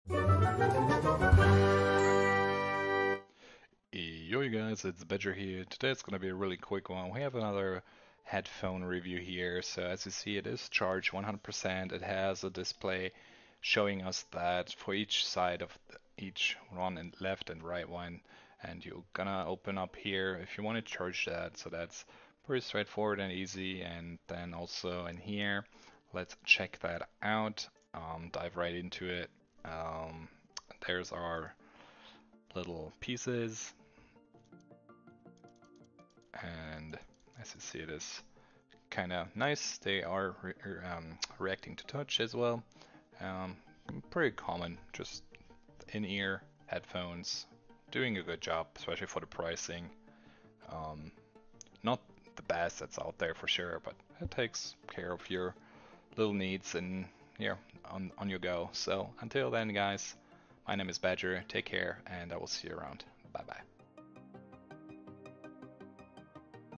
Yo, you guys, it's Badger here. Today it's gonna be a really quick one. We have another headphone review here. So as you see, it is charged 100%. It has a display showing us that for each side of each one, and left and right one, and you're gonna open up here if you want to charge that. So that's pretty straightforward and easy. And then also in here, let's check that out. Dive right into it. Um, there's our little pieces, and as you see, it is kind of nice. They are reacting to touch as well. Um, Pretty common, just in-ear headphones, doing a good job, especially for the pricing. Um, Not the best that's out there for sure, but it takes care of your little needs and yeah, on your go. So until then, guys, my name is Badger. Take care, and I will see you around. Bye bye.